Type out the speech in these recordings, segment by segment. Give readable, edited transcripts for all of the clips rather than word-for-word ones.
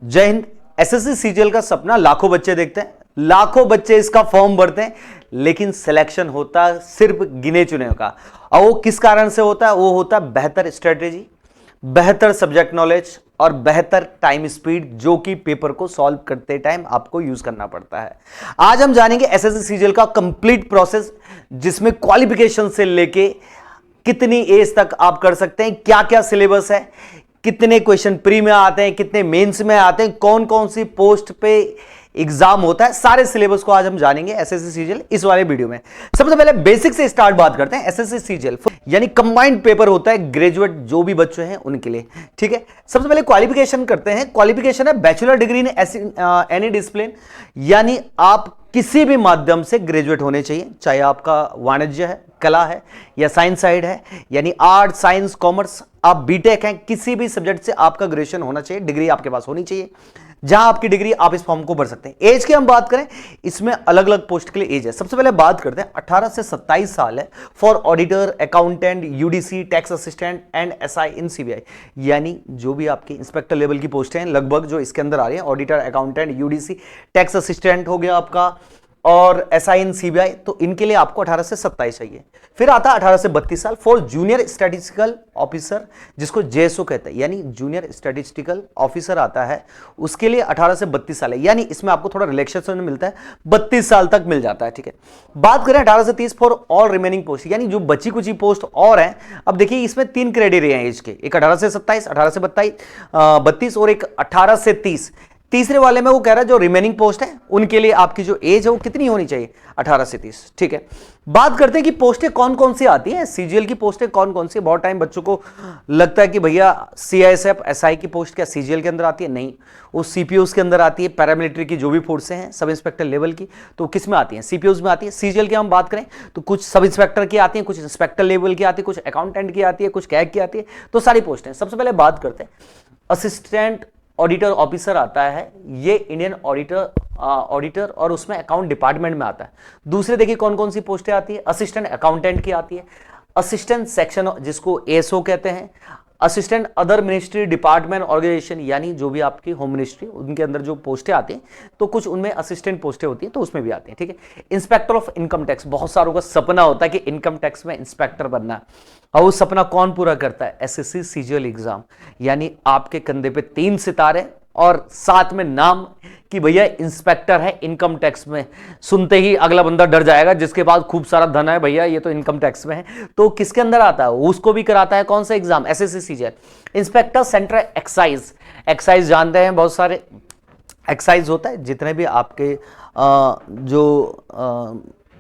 जय Hind. SSC CGL का सपना लाखों बच्चे देखते हैं, लाखों बच्चे इसका फॉर्म भरते हैं, लेकिन सिलेक्शन होता सिर्फ गिने चुने का। और वो किस कारण से होता है? वो होता है बेहतर स्ट्रेटेजी, बेहतर सब्जेक्ट नॉलेज और बेहतर टाइम स्पीड, जो कि पेपर को सॉल्व करते टाइम आपको यूज करना पड़ता है। आज हम जानेंगे एसएससी सीजीएल का कंप्लीट प्रोसेस, जिसमें क्वालिफिकेशन से लेके कितनी एज तक आप कर सकते हैं, क्या क्या सिलेबस है, कितने क्वेश्चन प्री में आते हैं, कितने मेंस में आते हैं, कौन कौन सी पोस्ट पे एग्जाम होता है, सारे सिलेबस को आज हम जानेंगे एसएससी सीजीएल इस वाले वीडियो में। सबसे पहले बेसिक से स्टार्ट बात करते हैं। एसएससी सीजीएल यानी कंबाइंड पेपर होता है ग्रेजुएट जो भी बच्चे हैं उनके लिए, ठीक है। सबसे पहले क्वालिफिकेशन करते हैं। क्वालिफिकेशन है bachelor degree in any discipline, यानी आप किसी भी माध्यम से ग्रेजुएट होने चाहिए, चाहे आपका वाणिज्य है, कला है या साइंस साइड है, यानी आर्ट साइंस कॉमर्स, आप बीटेक हैं, किसी भी सब्जेक्ट से आपका ग्रेजुएशन होना चाहिए, डिग्री आपके पास होनी चाहिए। जहां आपकी डिग्री आप इस फॉर्म को भर सकते हैं। एज की हम बात करें, इसमें अलग अलग पोस्ट के लिए एज है। सबसे पहले बात करते हैं 18 से 27 साल है for auditor, accountant, UDC, tax assistant and SI in CBI, यानी जो भी आपकी इंस्पेक्टर लेवल की पोस्ट हैं लगभग जो इसके अंदर आ रही है, auditor, accountant, UDC, tax assistant हो गया आपका, और एसआई इन सीबीआई, तो इनके लिए आपको 18 से 27 चाहिए। फिर आता है 18 से 32 साल फॉर जूनियर स्टैटिस्टिकल ऑफिसर, जिसको जेएसओ कहते हैं, यानी जूनियर स्टैटिस्टिकल ऑफिसर आता है, उसके लिए 18 से 32 साल है, यानी इसमें आपको थोड़ा रिलैक्सेशन मिलता है, 32 साल तक मिल जाता है, ठीक है। बात करें 18 से 30 फॉर ऑल रिमेनिंग पोस्ट, यानी जो बची कुछ पोस्ट और हैं। अब देखिए इसमें 3 क्राइटेरिया हैं एज के, एक 18 से 27, 18 से 32 और एक 18 से 30। तीसरे वाले में वो कह रहा है जो रिमेनिंग पोस्ट है उनके लिए आपकी जो एज है वो कितनी होनी चाहिए, 18 से 30, ठीक है। बात करते हैं कि पोस्टें कौन कौन सी आती हैं, सीजीएल की पोस्टें कौन कौन सी। बहुत टाइम बच्चों को लगता है कि भैया सीआईएसएफ एसआई की पोस्ट क्या सीजीएल के अंदर आती है? नहीं, वो सीपीओस के अंदर आती है। पैरामिलिट्री की जो भी फोर्सें हैं सब इंस्पेक्टर लेवल की, तो किस में आती है? सीपीओस में आती है। सीजीएल की हम बात करें तो कुछ सब इंस्पेक्टर की आती है, कुछ इंस्पेक्टर लेवल की आती है, कुछ अकाउंटेंट की आती है, कुछ कैग की आती है, तो सारी पोस्टें। सबसे पहले बात करते हैं असिस्टेंट ऑडिटर ऑफिसर आता है, ये इंडियन ऑडिटर और उसमें अकाउंट डिपार्टमेंट में आता है। दूसरे देखिए कौन कौन सी पोस्टें आती है, असिस्टेंट अकाउंटेंट की आती है, असिस्टेंट सेक्शन जिसको एएसओ कहते हैं, assistant other ministry department organisation, यानी जो भी आपकी होम मिनिस्ट्री उनके अंदर जो पोस्टें आती हैं, तो कुछ उनमें असिस्टेंट पोस्टें होती हैं तो उसमें भी आती हैं, ठीक है। इंस्पेक्टर ऑफ इनकम टैक्स, बहुत सारों का सपना होता है कि इनकम टैक्स में इंस्पेक्टर बनना है, और वो सपना कौन पूरा करता है? एसएससी सीजीएल एग्जाम, यानी आपके कंधे पे 3 सितारे और साथ में नाम कि भैया इंस्पेक्टर है इनकम टैक्स में। सुनते ही अगला बंदा डर जाएगा जिसके पास खूब सारा धन है, भैया ये तो इनकम टैक्स में है, तो किसके अंदर आता है? उसको भी कराता है कौन सा exam? SSC CGL. Inspector central excise, excise जानते हैं बहुत सारे, एक्साइज होता है जितने भी आपके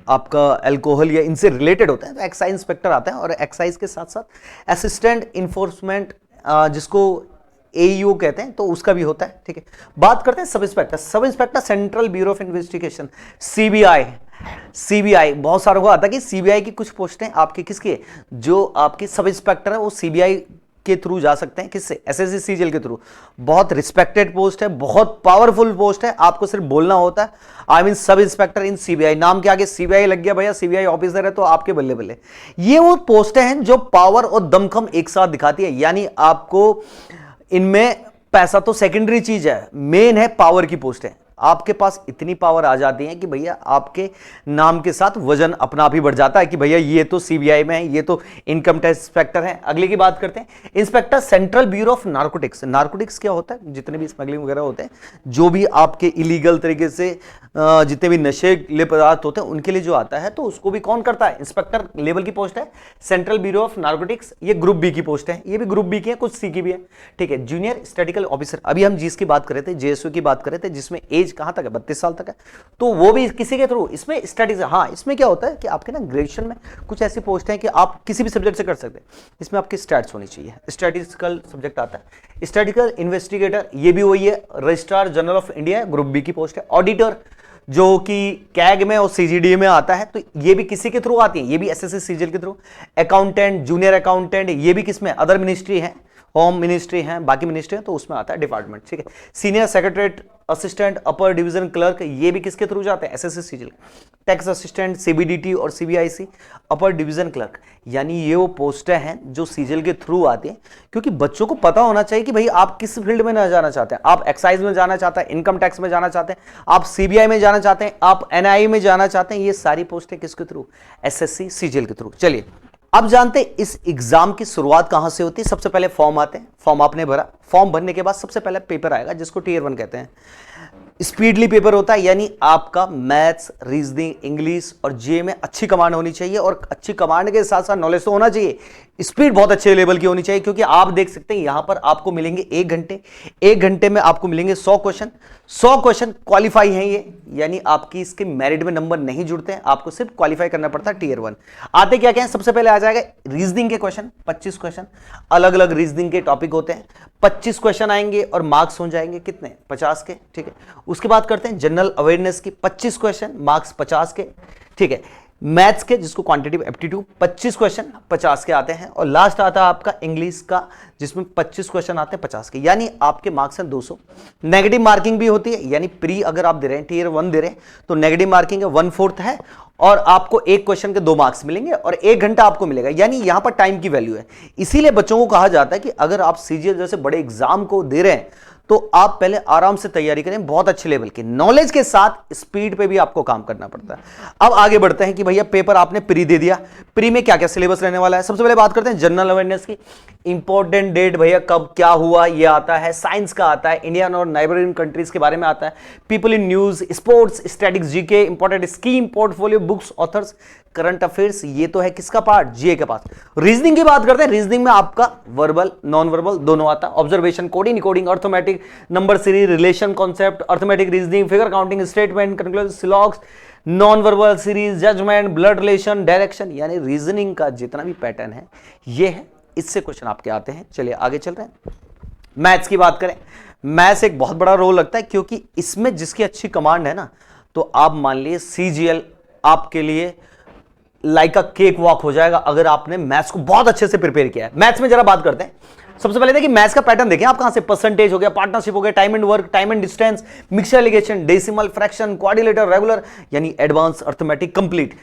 आपका अल्कोहल या इनसे रिलेटेड होता है, तो एक्साइज इंस्पेक्टर आता है। और एक्साइज के साथ साथ असिस्टेंट इन्फोर्समेंट, जिसको एईओ कहते हैं, तो उसका भी होता है, ठीक है। बात करते हैं sub inspector. Sub inspector central bureau of investigation, CBI. CBI बहुत सारों को आता है कि सीबीआई की कुछ पोस्टें आपकी किसकी है, जो आपकी सब इंस्पेक्टर है वो सीबीआई के थ्रू जा सकते हैं। किससे? एसएससी सीजीएल के थ्रू। बहुत रिस्पेक्टेड पोस्ट है, बहुत पावरफुल पोस्ट है, आपको सिर्फ बोलना होता है I mean sub inspector in CBI. नाम के आगे सीबीआई लग गया भैया, सीबीआई ऑफिसर है तो आपके बल्ले बल्ले। ये वो पोस्टें हैं जो पावर और दमखम एक साथ दिखाती है, यानी आपको इनमें पैसा तो सेकेंडरी चीज है, मेन है पावर की पोस्ट है। आपके पास इतनी पावर आ जाती है कि भैया आपके नाम के साथ वजन अपना आप ही बढ़ जाता है कि भैया ये तो सीबीआई में है, ये तो इनकम टैक्स इंस्पेक्टर है। अगले की बात करते हैं, inspector central bureau of narcotics. Narcotics क्या होता है? जितने भी स्मगलिंग वगैरह होते हैं, जो भी आपके इलीगल तरीके से जितने भी नशेले पदार्थ होते हैं उनके लिए जो आता है, तो उसको भी कौन करता है? इंस्पेक्टर लेवल की पोस्ट है सेंट्रल ब्यूरो ऑफ नारकोटिक्स। ये ग्रुप बी की पोस्ट है, ये भी ग्रुप बी की है, कुछ सी की भी है, ठीक है। जूनियर स्टैटिस्टिकल ऑफिसर, अभी हम जिसकी बात कर रहे थे, जेएसओ की बात कर रहे थे, जिसमें एज कहां तक है? 32 साल तक है, तो वो भी किसी के थ्रू। इसमें स्टडीज, हाँ इसमें क्या होता है कि आपके ना ग्रेजुएशन में कुछ ऐसी पोस्ट है कि आप किसी भी सब्जेक्ट से कर सकते हैं। इसमें आपकी स्टैट्स होनी चाहिए, स्टैटिस्टिकल सब्जेक्ट आता है। स्टैटिस्टिकल इन्वेस्टिगेटर, ये भी वही है, registrar general of India, group B की पोस्ट है। ऑडिटर जो कि कैग में और सीजीडी में आता है, तो ये भी किसी के थ्रू आती है, ये भी एसएससी सीजीएल के थ्रू। अकाउंटेंट, जूनियर अकाउंटेंट, ये भी किसमें? अदर मिनिस्ट्री है, होम मिनिस्ट्री है, बाकी मिनिस्ट्री है, तो उसमें आता है डिपार्टमेंट, ठीक है। Senior secretariat assistant upper division clerk, ये भी किसके थ्रू जाते हैं? SSC CGL. Tax assistant, CBDT और सीबीआईसी अपर डिवीजन क्लर्क, यानी ये वो पोस्टें हैं जो सीजीएल के थ्रू आती हैं। क्योंकि बच्चों को पता होना चाहिए कि भाई आप किस फील्ड में ना जाना चाहते हैं। आप एक्साइज में जाना चाहते हैं, इनकम टैक्स में जाना चाहते हैं, आप सीबीआई में जाना चाहते हैं, आप एनआईए में जाना चाहते हैं, ये सारी पोस्टें किसके थ्रू? एसएससी सीजीएल के थ्रू। चलिए अब जानते हैं इस एग्जाम की शुरुआत कहां से होती है। सबसे पहले फॉर्म आते हैं, फॉर्म आपने भरा, फॉर्म भरने के बाद सबसे पहले पेपर आएगा जिसको टीयर 1 कहते हैं। स्पीडली पेपर होता है, यानी आपका मैथ्स, रीजनिंग, इंग्लिश और जीए में अच्छी कमांड होनी चाहिए, और अच्छी कमांड के साथ साथ नॉलेज तो होना चाहिए। स्पीड बहुत अच्छे लेवल की होनी चाहिए, क्योंकि आप देख सकते हैं यहां पर आपको मिलेंगे 1 घंटे में आपको मिलेंगे 100 क्वेश्चन। 100 क्वेश्चन क्वालिफाई हैं ये, यानी आपकी इसके मेरिट में नंबर नहीं जुड़ते हैं, आपको सिर्फ क्वालिफाई करना पड़ता है टीयर 1। आते क्या क्या है? सबसे पहले आ जाएगा रीजनिंग के क्वेश्चन, 25 क्वेश्चन, अलग अलग रीजनिंग के टॉपिक होते हैं। 25 क्वेश्चन आएंगे और मार्क्स हो जाएंगे कितने? 50 के, ठीक है। उसके बाद करते हैं जनरल अवेयरनेस की 25 क्वेश्चन, मार्क्स 50 के, ठीक है। मैथ्स के जिसको क्वांटिटेटिव एप्टीट्यूड 25 क्वेश्चन 50 के आते हैं, और लास्ट आता है आपका इंग्लिश का जिसमें 25 क्वेश्चन आते हैं 50 के, यानी आपके मार्क्स हैं 200। नेगेटिव मार्किंग भी होती है, यानी प्री अगर आप दे रहे हैं, टीयर 1 दे रहे हैं, तो नेगेटिव मार्किंग है 1/4 है, और आपको एक क्वेश्चन के 2 मार्क्स मिलेंगे और 1 घंटा आपको मिलेगा, यानी यहां पर टाइम की वैल्यू है। इसीलिए बच्चों को कहा जाता है कि अगर आप सीजीएल जैसे बड़े एग्जाम को दे रहे हैं तो आप पहले आराम से तैयारी करें, बहुत अच्छे लेवल की नॉलेज के साथ स्पीड पे भी आपको काम करना पड़ता है। अब आगे बढ़ते हैं कि भैया पेपर आपने प्री दे दिया, प्री में क्या क्या सिलेबस रहने वाला है। सबसे पहले बात करते हैं जनरल अवेयरनेस की। इंपॉर्टेंट डेट भैया कब क्या हुआ ये आता है, साइंस का आता है, इंडियन और नाइबरिंग कंट्रीज के बारे में आता है, people in news, sports, statics, GK, important scheme, portfolio, books, authors, current affairs, ये तो है किसका पार्ट? जीए के पास। रीजनिंग की बात करते हैं, रीजनिंग में आपका वर्बल नॉन वर्बल दोनों आता है, observation, coding, decoding, arithmetic, number series, relation concept, arithmetic reasoning, figure counting, statement, conclusion, syllogism, non verbal series, judgement, blood relation, direction, यानी रीजनिंग का जितना भी पैटर्न है ये है, इससे क्वेश्चन आपके आते हैं। चलिए आगे चल रहे हैं। मैथ्स की बात करें, मैथ्स एक बहुत बड़ा रोल लगता है, क्योंकि इसमें जिसकी अच्छी कमांड है ना, तो आप मान लीजिए सीजीएल आपके लिए लाइक अ केक वॉक हो जाएगा अगर आपने मैथ्स को बहुत अच्छे से प्रिपेयर किया है। मैथ्स में जरा बात करते हैं। सबसे पहले देखिए मैथ्स का पैटर्न देखें आप, कहां से परसेंटेज हो गया, पार्टनरशिप हो गया, time and work, time and distance, mixture alligation, decimal, fraction, quadrilateral, regular, यानी advance arithmetic complete,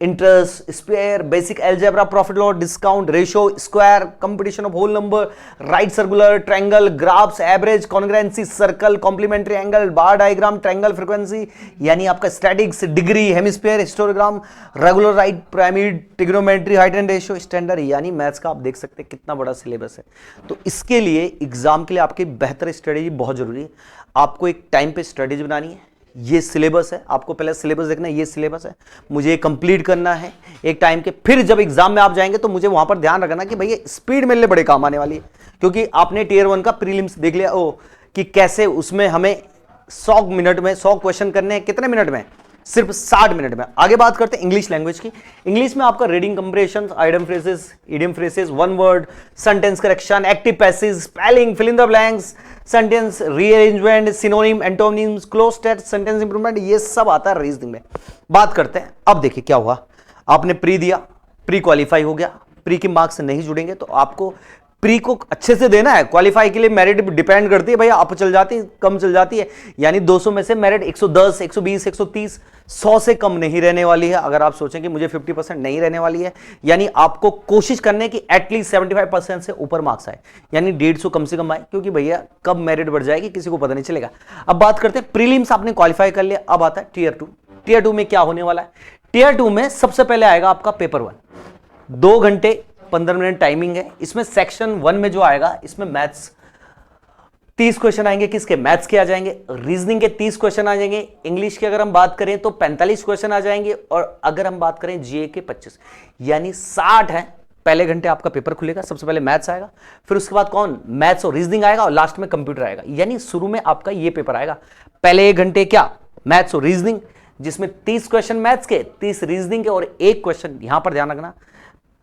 interest, square, basic algebra, profit loss, discount, ratio, square, competition of whole number, right circular, triangle, graphs, average, congruency, circle, complementary angle, bar diagram, triangle, frequency, यानी आपका statics, degree, hemisphere, histogram, regular right, pyramid, trigonometry, height and ratio, standard, यानी maths का आप देख सकते हैं कितना बड़ा सिलेबस है। तो इसके लिए एग्जाम के लिए आपकी बेहतर स्ट्रेटेजी बहुत जरूरी है। आपको एक टाइम पे स्ट्रेटेजी बनानी है, ये सिलेबस है, आपको पहले सिलेबस देखना है, ये सिलेबस है, मुझे कंप्लीट करना है एक टाइम के, फिर जब एग्जाम में आप जाएंगे तो मुझे वहां पर ध्यान रखना कि भैया स्पीड मेरे लिए बड़े काम आने वाली है। क्योंकि आपने टीयर 1 का प्रीलिम्स देख लिया कि कैसे उसमें हमें 100 मिनट में 100 क्वेश्चन करने हैं, कितने मिनट में? सिर्फ 60 मिनट में। आगे बात करते हैं इंग्लिश लैंग्वेज की। इंग्लिश में आपका reading comprehension, idiom phrases, idiom phrases, one word, sentence correction, active passage, spelling, fill in the blanks, sentence rearrangement, synonym, antonyms, cloze test, sentence improvement, ये सब आता है रीजनिंग में। बात करते हैं, अब देखिए क्या हुआ, आपने प्री दिया, प्री क्वालिफाई हो गया, प्री के मार्क्स नहीं जुड़ेंगे तो आपको प्री को अच्छे से देना है। क्वालिफाई के लिए मेरिट डिपेंड करती है भैया, अप चल जाती है, कम चल जाती है, यानी 200 में से मेरिट 110, 120, 130, 100 से कम नहीं रहने वाली है। अगर आप सोचें कि मुझे 50% नहीं रहने वाली है, यानी आपको कोशिश करने की एटलीस्ट 75% से ऊपर मार्क्स आए, यानी 150 कम से कम आए, क्योंकि भैया कब मेरिट बढ़ जाएगी किसी को पता नहीं चलेगा। अब बात करते हैं प्रीलिम्स आपने क्वालिफाई कर लिया, अब आता है टीयर 2। टीयर 2 में क्या होने वाला है? टीयर 2 में सबसे पहले आएगा आपका पेपर 1, 2 घंटे 15 मिनट टाइमिंग है। इसमें सेक्शन 1 में जो आएगा, इसमें मैथ्स 30 क्वेश्चन आएंगे, किसके? मैथ्स के आ जाएंगे। रीजनिंग के 30 क्वेश्चन आ जाएंगे। इंग्लिश की अगर हम बात करें तो 45 क्वेश्चन आ जाएंगे, और अगर हम बात करें जीए के 25, यानी 60 है। पहले घंटे आपका पेपर खुलेगा, सबसे पहले मैथ्स आएगा, फिर उसके बाद कौन? मैथ्स और रीजनिंग आएगा, और लास्ट में कंप्यूटर आएगा। यानी शुरू में आपका ये पेपर आएगा, पहले 1 घंटे क्या? मैथ्स और रीजनिंग, जिसमें 30 क्वेश्चन मैथ्स के, 30 रीजनिंग के, और 1 क्वेश्चन यहां पर ध्यान रखना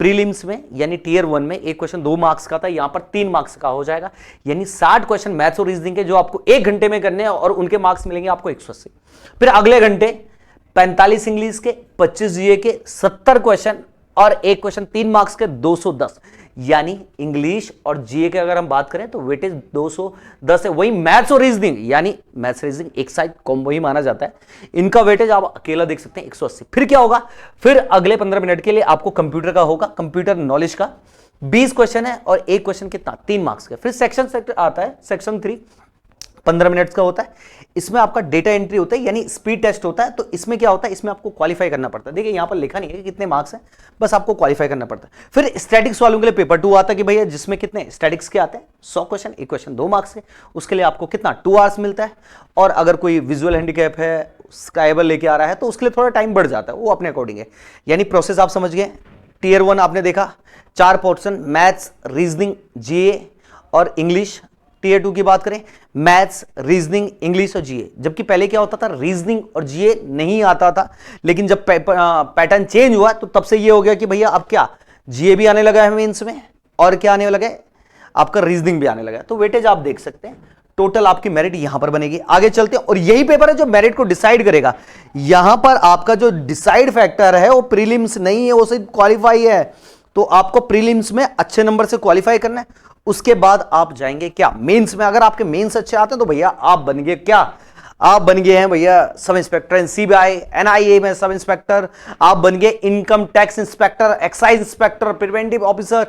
प्रीलिम्स में, यानी टीयर 1 में 1 क्वेश्चन 2 मार्क्स का था, यहां पर 3 मार्क्स का हो जाएगा, यानी 60 क्वेश्चन मैथ्स और रीजनिंग के जो आपको 1 घंटे में करने हैं, और उनके मार्क्स मिलेंगे आपको 180। फिर अगले घंटे 45 इंग्लिश के, 25 जीए के, 70 क्वेश्चन और एक क्वेश्चन 3 मार्क्स के 210, यानी इंग्लिश और जीए के अगर हम बात करें तो वेटेज 210 है। वही मैथ्स और रीजनिंग, यानी मैथ्स रीजनिंग एक साइड कॉम्बो ही माना जाता है, इनका वेटेज आप अकेला देख सकते हैं 180। फिर क्या होगा, फिर अगले 15 मिनट के लिए आपको कंप्यूटर का होगा, कंप्यूटर नॉलेज का 20 क्वेश्चन है और एक क्वेश्चन कितना 3 मार्क्स का। फिर सेक्शन आता है, सेक्शन 3 15 मिनट्स का होता है। इसमें आपका डेटा एंट्री होता है, यानी स्पीड टेस्ट होता है। तो इसमें क्या होता है, इसमें आपको क्वालिफाई करना पड़ता है। देखिए यहां पर लिखा नहीं है कि कितने मार्क्स हैं, बस आपको क्वालिफाई करना पड़ता है। फिर स्टैटिक्स वालों के लिए पेपर 2 आता है कि भैया जिसमें कितने स्टैटिक्स के आते हैं 100 क्वेश्चन, एक क्वेश्चन 2 मार्क्स के, उसके लिए आपको कितना 2 आवर्स मिलता है। और अगर कोई विजुअल हैंडीकैप है, स्काइबल लेके आ रहा है, तो उसके लिए थोड़ा टाइम बढ़ जाता है, वो अपने अकॉर्डिंग है। यानी प्रोसेस आप समझ गए। टीयर 1 आपने देखा 4 पोर्शन, मैथ्स, रीजनिंग, जीए और इंग्लिश। टीयर 2 की बात करें, मैथ्स, रीजनिंग, इंग्लिश और जीए। जबकि पहले क्या होता था, रीजनिंग और जीए नहीं आता था, लेकिन जब पैटर्न चेंज हुआ तो तब से ये हो गया कि भैया अब क्या जीए भी आने लगा है मेंस में, और क्या आने लगा है, आपका रीजनिंग भी आने लगा है। तो वेटेज आप देख सकते हैं, टोटल आपकी मेरिट यहां पर बनेगी। आगे चलते हैं, और यही पेपर है जो मेरिट को डिसाइड करेगा। यहां पर आपका जो डिसाइड फैक्टर है वो प्रीलिम्स नहीं है, वो सिर्फ क्वालिफाई है। तो आपको प्रीलिम्स में अच्छे नंबर से क्वालिफाई करना है, उसके बाद आप जाएंगे क्या मेंस में। अगर आपके मेंस अच्छे आते हैं तो भैया आप बन गए क्या, आप बन गए हैं भैया सब इंस्पेक्टर इन सीबीआई एनआईए में, सब इंस्पेक्टर आप बन गए, income tax inspector, excise inspector, preventive officer,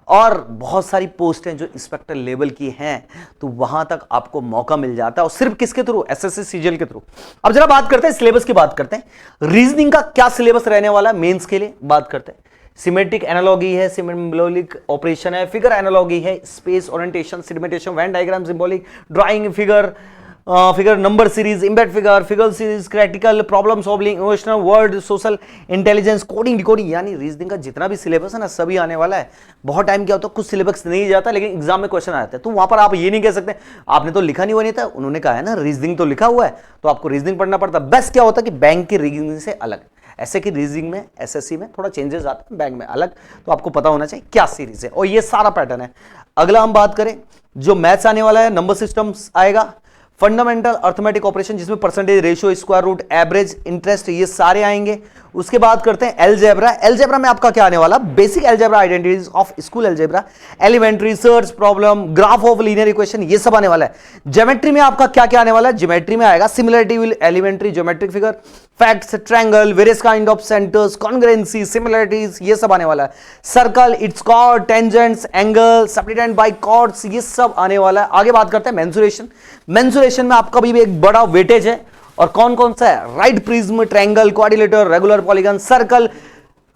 और बहुत सारी पोस्टें जो इंस्पेक्टर लेवल की हैं। तो वहां तक आपको मौका मिल जाता है, और सिर्फ किसके थ्रू, एसएससी सीजीएल के थ्रू। अब जरा बात करते हैं सिलेबस की, बात करते हैं रीजनिंग का क्या सिलेबस रहने वाला है मेंस के लिए, बात करते हैं। सिमेट्रिक एनालॉगी है, सिम्बॉलिक ऑपरेशन है, फिगर एनालॉगी है, space orientation, sedimentation, Venn diagram, symbolic drawing, figure number series, embed figure series, critical problem solving, emotional word, social intelligence, coding decoding. यानी रीजनिंग का जितना भी सिलेबस है ना सभी आने वाला है। बहुत टाइम क्या होता है, कुछ सिलेबस नहीं जाता लेकिन एग्जाम में क्वेश्चन आते हैं, तो वहां पर आप ये नहीं कह सकते आपने तो लिखा नहीं था, उन्होंने कहा है ना रीजनिंग तो लिखा हुआ है तो आपको रीजनिंग पढ़ना पड़ता। बेस्ट क्या होता है कि बैंक की रीजनिंग से अलग, ऐसे कि रीजनिंग में एसएससी में थोड़ा चेंजेस आते हैं, बैंक में अलग, तो आपको पता होना चाहिए क्या सीरीज है, और ये सारा पैटर्न है। अगला हम बात करें जो मैथ्स आने वाला है, नंबर सिस्टम्स आएगा, फंडामेंटल अर्थमेटिक ऑपरेशन जिसमें percentage, ratio, square root, average, interest, ये सारे आएंगे। उसके बाद करते हैं अलजेब्रा। अलजेब्रा में आपका क्या आने वाला, basic algebra, identities of school algebra, elementary, search problem, graph of linear equation, ये सब आने वाला है। ज्योमेट्री में आपका क्या क्या आने वाला है, ज्योमेट्री में आएगा similarity with elementary geometric figure, facts, triangle, various kind of centres, congruency, similarities, ये सब आने वाला है। Circle, its chord, tangents, angle, subtended by chords, ये सब आने वाला है। आगे बात करते हैं मेंसुरेशन। मेंसुरेशन में आपका भी एक बड़ा वेटेज है, और कौन कौन सा है, right prism, triangle, quadrilateral, regular polygon, circle,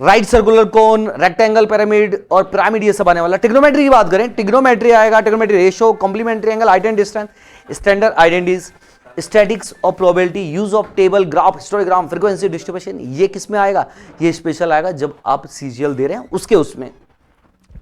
right circular cone, rectangle, pyramid और पिरामिड, ये सब आने वाला। ट्रिग्नोमेट्री की बात करें, ट्रिग्नोमेट्री आएगा, trigonometry ratio, complementary angle, height and distance, standard identities, statics और probability, use of table, graph, histogram, frequency distribution, ये किस में आएगा, ये स्पेशल आएगा जब आप सीजीएल दे रहे हैं उसके उसमें,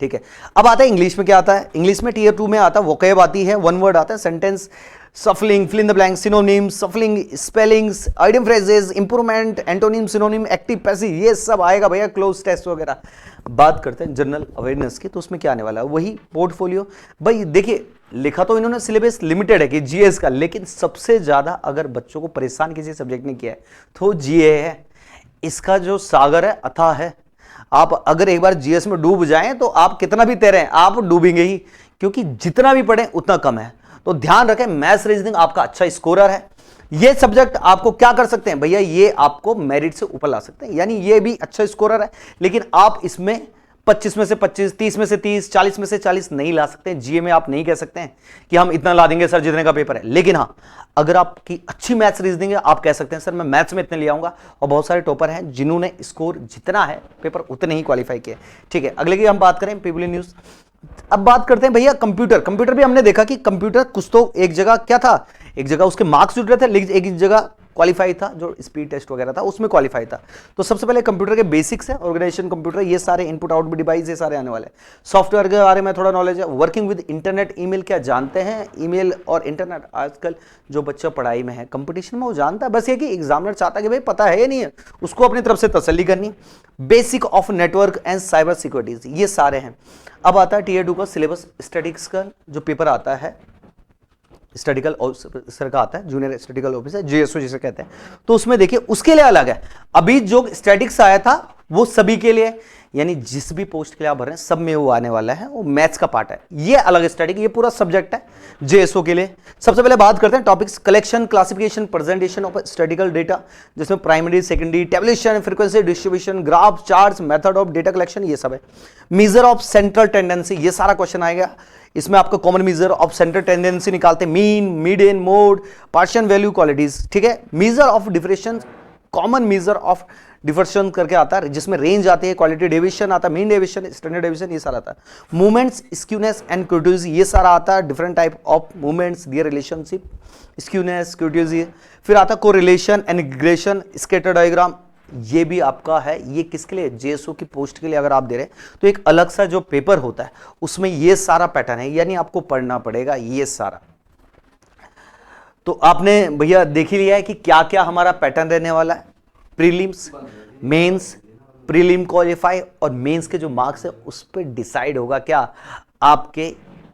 ठीक है। अब आता है इंग्लिश में, क्या आता है इंग्लिश में, टीयर 2 में आता है वोकैब आती है, वन वर्ड आता है, sentence, shuffling, fill in the blank, synonyms, shuffling, spellings, idiom phrases, improvement, antonym, synonym, active, passive, ये सब आएगा भैया, क्लोज टेस्ट वगैरह। बात करते हैं जनरल अवेयरनेस की, तो उसमें क्या आने वाला है, वही पोर्टफोलियो। भाई देखिए लिखा तो इन्होंने सिलेबस लिमिटेड है कि जीएस का, लेकिन सबसे ज्यादा अगर बच्चों को परेशान किसी सब्जेक्ट ने किया है तो जीए है। इसका जो सागर है अथाह है, आप अगर एक बार जीएस में डूब जाएं तो आप कितना भी तैरें आप डूबेंगे ही, क्योंकि जितना भी पढ़ें उतना कम है। तो ध्यान रखें, मैथ्स रीजनिंग आपका अच्छा स्कोरर है, ये सब्जेक्ट आपको क्या कर सकते हैं भैया, ये आपको मेरिट से ऊपर ला सकते हैं, यानी ये भी अच्छा स्कोरर है, लेकिन आप इसमें 25 में से 25, 30 में से 30, 40 में से 40 नहीं ला सकते। जीए में आप नहीं कह सकते हैं कि हम इतना ला देंगे सर जितने का पेपर है, लेकिन हाँ अगर आपकी अच्छी मैथ्स रीजनिंग है आप कह सकते हैं सर मैं मैथ्स में इतने ले आऊंगा। और बहुत सारे टॉपर हैं जिन्होंने स्कोर जितना है पेपर उतने ही क्वालिफाई किए, ठीक है। अगले की हम बात करें पीपल न्यूज। अब बात करते हैं भैया कंप्यूटर। कंप्यूटर भी हमने देखा कि कंप्यूटर कुछ तो एक जगह क्या था, एक जगह उसके मार्क्स जुड़ रहे थे, लेकिन एक जगह क्वालिफाई था, जो स्पीड टेस्ट वगैरह था उसमें क्वालिफाई था। तो सबसे पहले कंप्यूटर के बेसिक्स है, ऑर्गेनाइजेशन कंप्यूटर, ये सारे इनपुट आउटपुट डिवाइस ये सारे आने वाले हैं। सॉफ्टवेयर के बारे में थोड़ा नॉलेज है, वर्किंग विद इंटरनेट, ईमेल क्या जानते हैं, ईमेल और इंटरनेट आजकल जो बच्चा पढ़ाई में है कंपटीशन में वो जानता है, बस ये कि एग्जामिनर चाहता है कि भाई पता है या नहीं है, उसको अपनी तरफ से तसल्ली करनी। Basic of network and cyber securities, ये सारे हैं। अब आता है टीयर 2 का सिलेबस, स्टैटिक्स का जो पेपर आता है, स्टैटिकल ऑफिसर का आता है, जूनियर स्टैटिकल ऑफिसर, जीएसओ जिसे कहते हैं। तो उसमें देखिए उसके लिए अलग है। अभी जो स्टैटिक्स आया था वो सभी के लिए, यानी जिस भी पोस्ट के लिए आप भर रहे हैं सब में वो आने वाला है, वो मैथ्स का पार्ट है, ये अलग स्टडी, ये पूरा सब्जेक्ट है जेएसओ के लिए। सबसे पहले बात करते हैं topics, collection, classification, presentation of statistical data, जिसमें primary, secondary, tabulation, frequency distribution, graph, charts, method of data collection, ये सब है। मेजर ऑफ सेंट्रल टेंडेंसी, ये सारा क्वेश्चन आएगा। इसमें आपको common measure of central tendency निकालते हैं, mean, median, mode, partial value, qualities, ठीक है। Measure of differentiation, common measure of differentiation करके आता है, जिसमें रेंज आती है, क्वालिटी डेविएशन आता है, मीन डेविएशन, स्टैंडर्ड डेविएशन, ये सारा आता है। मूवमेंट्स, स्क्यूनेस एंड क्यूटोजी, ये सारा आता है, different type of movements, their relationship, skewness, kurtosis. फिर आता है correlation and regression, scatter diagram, ये भी आपका है। ये किसके लिए? जेएसओ की पोस्ट के लिए अगर आप दे रहे हैं तो एक अलग सा जो पेपर होता है उसमें ये सारा पैटर्न है, यानी आपको पढ़ना पड़ेगा ये सारा। तो आपने भैया देख ही लिया है कि क्या क्या हमारा पैटर्न रहने वाला है। प्रीलिम्स, मेंस, प्रीलिम क्वालिफाई और मेंस के जो मार्क्स है उस पर डिसाइड होगा क्या आपके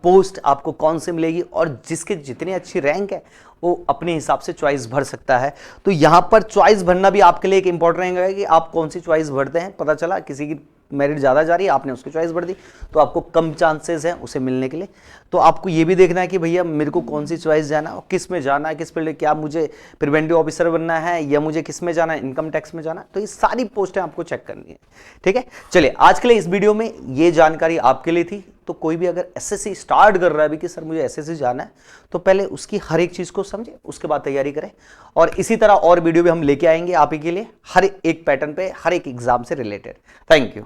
पोस्ट आपको कौन से मिलेगी, और जिसके जितनी अच्छी रैंक है वो अपने हिसाब से चॉइस भर सकता है। तो यहां पर चॉइस भरना भी आपके लिए एक इंपॉर्टेंट रहेगा कि आप कौन सी चॉइस भरते हैं। पता चला किसी की मेरिट ज़्यादा जा रही है, आपने उसकी चॉइस भर दी तो आपको कम चांसेस हैं उसे मिलने के लिए। तो आपको ये भी देखना है कि भैया मेरे को कौन सी चॉइस जाना है और किस में जाना है, किस फील्ड, क्या मुझे प्रिवेंटिव ऑफिसर बनना है या मुझे किस में जाना है, इनकम टैक्स में जाना है। तो ये सारी पोस्टें आपको चेक करनी है, ठीक है। चलिए आज के लिए इस वीडियो में ये जानकारी आपके लिए थी। तो कोई भी अगर एसएससी स्टार्ट कर रहा है अभी कि सर मुझे एसएससी जाना है, तो पहले उसकी हर एक चीज़ को समझे, उसके बाद तैयारी करें। और इसी तरह और वीडियो भी हम लेके आएंगे आप ही के लिए, हर एक पैटर्न पे, हर एक एग्जाम से रिलेटेड। Thank you.